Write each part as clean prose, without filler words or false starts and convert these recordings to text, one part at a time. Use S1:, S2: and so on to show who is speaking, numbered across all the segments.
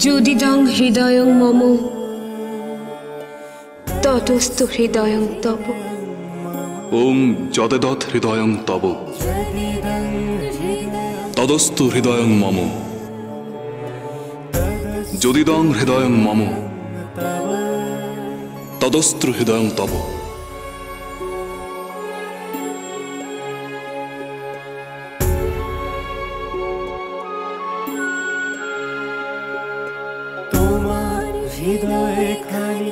S1: যদিদং হৃদয়ং মম ততস্তু হৃদয়ং তব।
S2: ওম যদেদৎ হৃদয়ং তব তদস্তু হৃদয়ং মম। যদিদং হৃদয়ং মম তদস্তু হৃদয়ং তব।
S3: তোমার হৃদয়ে খানি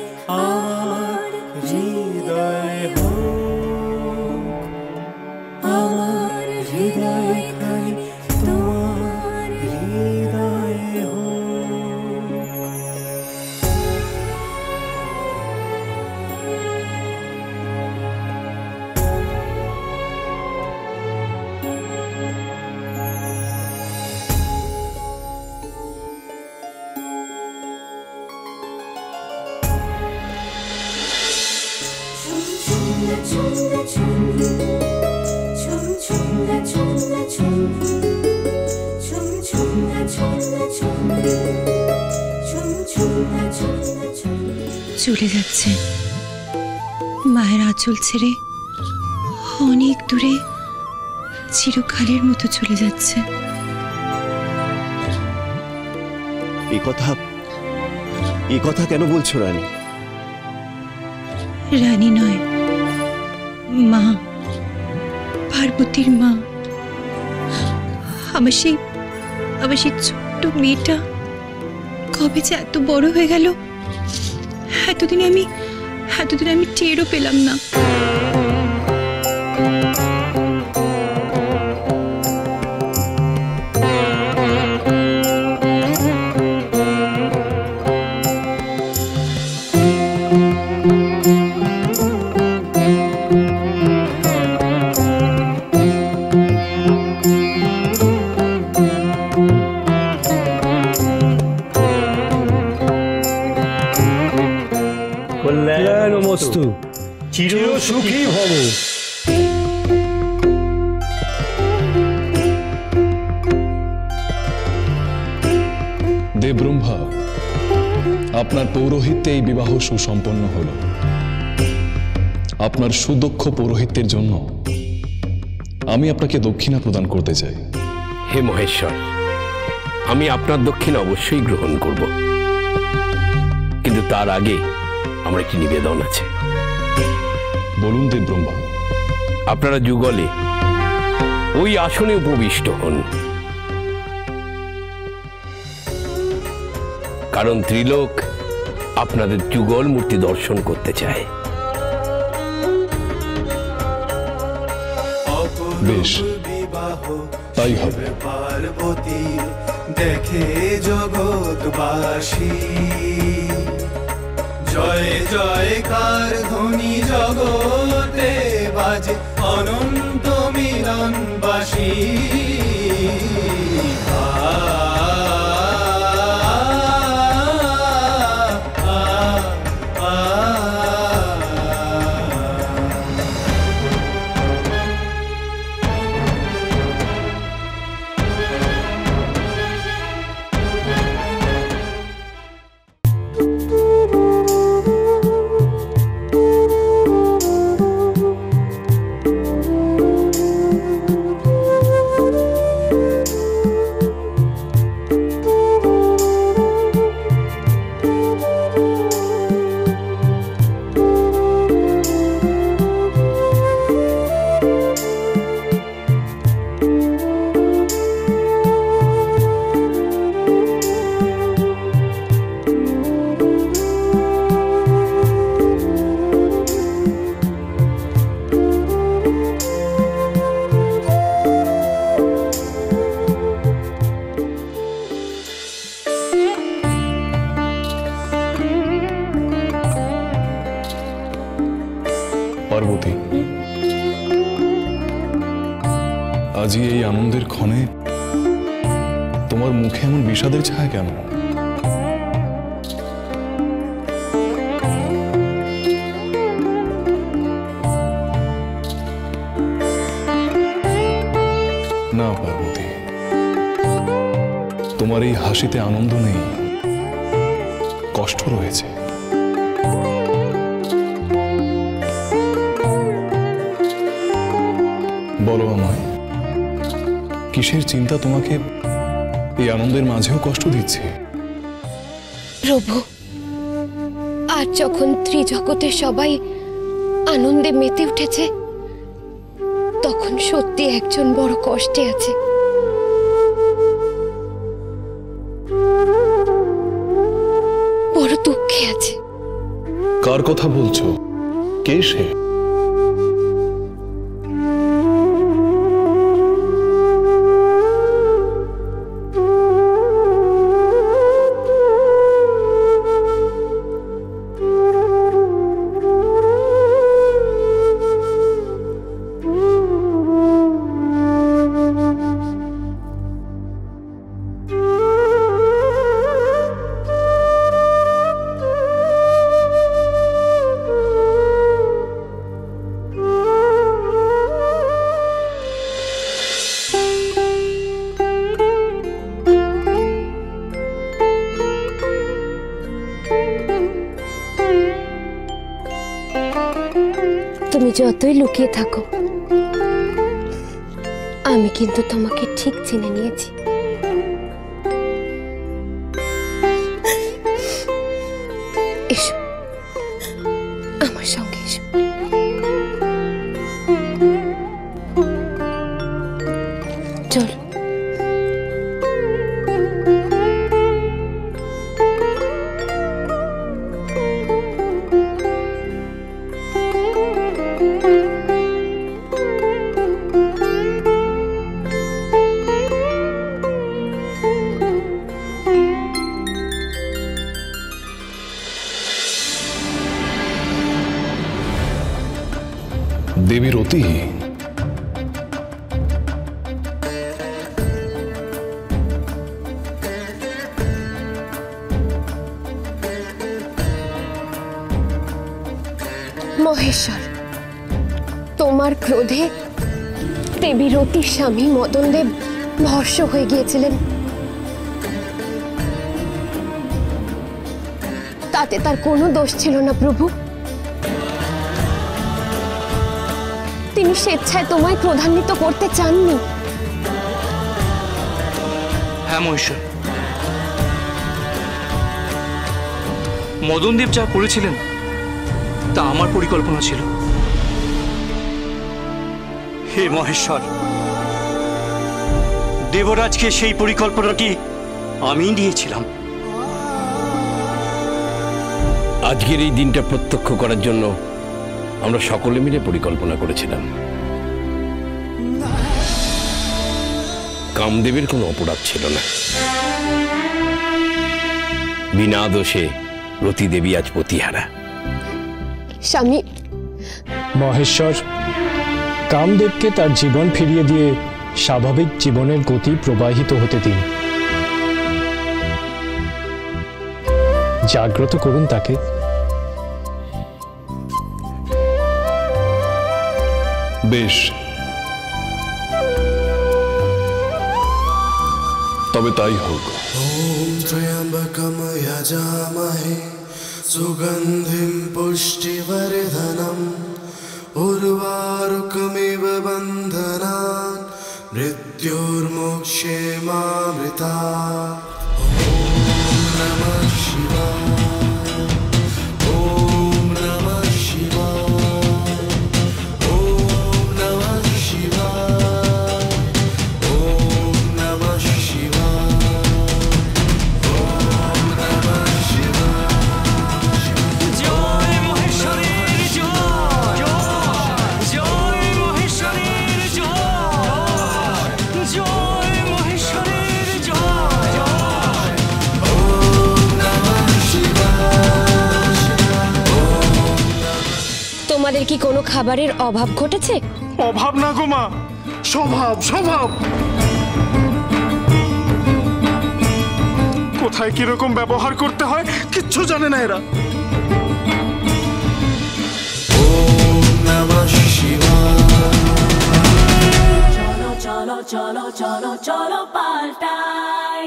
S3: আমার হৃদয় হোক, আমার হৃদয়ে খানি তোমার হৃদয় হোক।
S1: চলে যাচ্ছে মায়ের আঁচল ছেড়ে অনেক দূরে, চিরকালের মতো চলে যাচ্ছে।
S4: এই কথা কেন বলছো রানী?
S1: রানী নয়, মা, পার্বতীর মা। আমার সেই ছোট্ট মেয়েটা কবে যে এত বড় হয়ে গেল, এতদিন আমি টেরও পেলাম না।
S5: কল্যাণমস্তু, চির সুখী ভব।
S2: দেবব্রহ্মা, আপনার পৌরোহিত্যে এই বিবাহ সুসম্পন্ন হল। আপনার সুদক্ষ পৌরোহিত্যের জন্য আমি আপনাকে দক্ষিণা প্রদান করতে চাই।
S6: হে মহেশ্বর, আমি আপনার দক্ষিণা অবশ্যই গ্রহণ করব, কিন্তু তার আগে আমার একটি নিবেদন আছে।
S2: বলুন দেবব্রহ্মা।
S6: আপনারা যুগলে ওই আসনে উপবিষ্ট হন, কারণ ত্রিলোক আপনাদের যুগল মূর্তি দর্শন করতে চায়।
S2: বেশ, তাই হবে।
S3: পার্বতী দেখে জগৎবাসী, জয় জয়কার ধ্বনি জগতে বাজে অনন্ত মিলনবাসী।
S2: পার্বতী, আজি এই আনন্দের ক্ষণে তোমার মুখে এমন বিষাদের ছায়া কেন? না পার্বতী, তোমার এই হাসিতে আনন্দ নেই, কষ্ট রয়েছে। বলো আমায়, কিসের চিন্তা তোমাকে এই আনন্দের মাঝেও কষ্ট দিচ্ছে?
S7: প্রভু, আজ যখন ত্রিজগতের সবাই আনন্দে মেতে উঠেছে, তখন সত্যি একজন বড় কষ্টে আছে। বড় দুঃখে আছে।
S2: কার কথা বলছো? কে সে?
S7: তুমি যতই লুকিয়ে থাকো, আমি কিন্তু তোমাকে ঠিক চিনে নিয়েছি। এসো, আমার সঙ্গে এসো। চল।
S2: দেবী রতি,
S7: মহেশ্বর, তোমার ক্রোধে দেবী রতির স্বামী মদনদেব ভস্ম হয়ে গিয়েছিলেন। তাতে তার কোনো দোষ ছিল না প্রভু। তিনি স্বেচ্ছায় তোমায় ক্রোধান্বিত করতে চাননি।
S8: হ্যাঁ মহেশ্বর, মদনদেব যা করেছিলেন তা আমার পরিকল্পনা ছিল।
S5: হে মহেশ্বর, দেবরাজকে সেই পরিকল্পনাটি আমি দিয়েছিলাম।
S6: আজকের এই দিনটা প্রত্যক্ষ করার জন্য আমরা সকলে মিলে পরিকল্পনা করেছিলাম। কামদেবের কোনো অপরাধ ছিল না। বিনা দোষে রতি দেবী আজ পতিহারা।
S7: স্বামী
S9: মহেশ্বর, কামদেবকে তার জীবন ফিরিয়ে দিয়ে স্বাভাবিক জীবনের গতি প্রবাহিত হতে দিন। জাগ্রত করুন তাকে।
S2: বেশ, তবে তাই হোক।
S3: ওম ত্র্যম্বকম যজামহে সুগন্ধিম পুষ্টিবর্ধনম উর্বারুকমিব বন্ধনান মৃত্যুর্মোক্ষেমামৃতাৎ। ওম নমঃ শিবায়, ওম নমঃ শিবায়, ওম নমঃ শিবায়, ওম নমঃ শিবায়, ওম নমঃ শিবায়।
S8: জয় মহেশ্বরের জয়, জয় মহেশ্বরের জয়, জয় মহেশ্বরের জয়।
S3: ওম নমঃ শিবায়।
S7: তোমাদের কি কোনো খাবারের অভাব ঘটেছে?
S5: অভাব না গো মা, স্বভাব স্বভাব। কোথায় কিরকম ব্যবহার করতে হয় কিচ্ছু জানে না এরা।
S3: ওম নমঃ শিবায়।
S10: cholo, cholo, cholo, cholo, cholo, paltai.